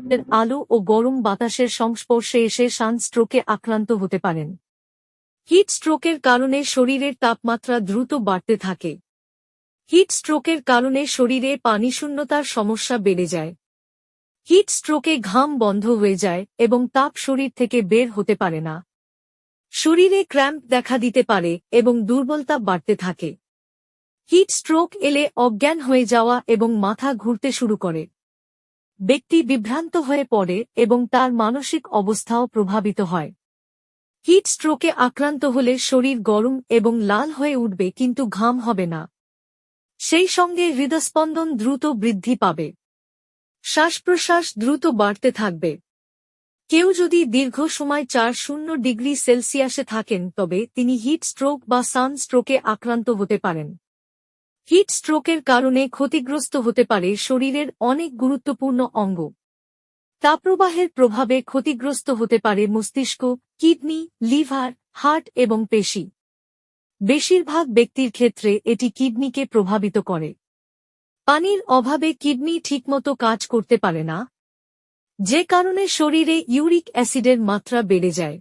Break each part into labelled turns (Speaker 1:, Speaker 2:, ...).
Speaker 1: সূর্যের আলো ও গরম বাতাসের সংস্পর্শে এসে সানস্ট্রোকে আক্রান্ত হতে পারেন। হিট স্ট্রোকের কারণে শরীরের তাপমাত্রা দ্রুত বাড়তে থাকে। হিট স্ট্রোকের কারণে শরীরে পানিশূন্যতার সমস্যা বেড়ে যায়। হিট স্ট্রোকে ঘাম বন্ধ হয়ে যায় এবং তাপ শরীর থেকে বের হতে পারে না। শরীরে ক্র্যাম্প দেখা দিতে পারে এবং দুর্বলতা বাড়তে থাকে। হিট স্ট্রোক এলে অজ্ঞান হয়ে যাওয়া এবং মাথা ঘুরতে শুরু করে। ব্যক্তি বিভ্রান্ত হয়ে পড়ে এবং তার মানসিক অবস্থাও প্রভাবিত হয়। হিট স্ট্রোকে আক্রান্ত হলে শরীর গরম এবং লাল হয়ে উঠবে কিন্তু ঘাম হবে না। সেই সঙ্গে হৃদস্পন্দন দ্রুত বৃদ্ধি পাবে। শ্বাসপ্রশ্বাস দ্রুত বাড়তে থাকবে। কেউ যদি দীর্ঘ সময় 40 ডিগ্রি সেলসিয়াসে থাকেন তবে তিনি হিট স্ট্রোক বা সানস্ট্রোকে আক্রান্ত হতে পারেন। হিট স্ট্রোকের কারণে ক্ষতিগ্রস্ত হতে পারে শরীরের অনেক গুরুত্বপূর্ণ অঙ্গ। তাপপ্রবাহের প্রভাবে ক্ষতিগ্রস্ত হতে পারে মস্তিষ্ক, কিডনি, লিভার, হার্ট এবং পেশি। বেশিরভাগ ব্যক্তির ক্ষেত্রে এটি কিডনিকে প্রভাবিত করে। পানির অভাবে কিডনি ঠিকমতো কাজ করতে পারে না, যে কারণে শরীরে ইউরিক অ্যাসিডের মাত্রা বেড়ে যায়।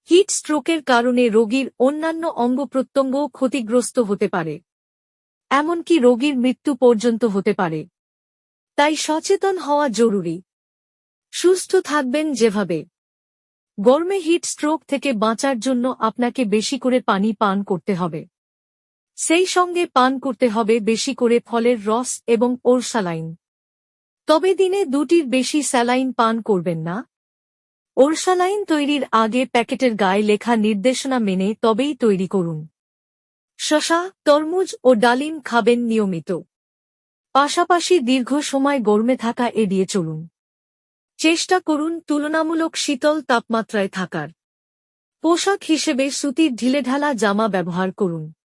Speaker 1: হিট স্ট্রোকের কারণে রোগীর অন্যান্য অঙ্গপ্রত্যঙ্গও ক্ষতিগ্রস্ত হতে পারে, এমনকি রোগীর মৃত্যু পর্যন্ত হতে পারে। তাই সচেতন হওয়া জরুরি। সুস্থ থাকবেন যেভাবে। গরমে হিট স্ট্রোক থেকে বাঁচার জন্য আপনাকে বেশি করে পানি পান করতে হবে। সেই সঙ্গে পান করতে হবে বেশি করে ফলের রস এবং ওরসালাইন। তবে দিনে 2টির বেশি স্যালাইন পান করবেন না। ওরসালাইন তৈরির আগে প্যাকেটের গায়ে লেখা নির্দেশনা মেনে তবেই তৈরি করুন। শসা, তরমুজ ও ডালিম খাবেন নিয়মিত। পাশাপাশি দীর্ঘ সময় গরমে থাকা এড়িয়ে চলুন। চেষ্টা করুন তুলনামূলক শীতল তাপমাত্রায় থাকার। পোশাক হিসেবে সুতির ঢিলেঢালা জামা ব্যবহার করুন।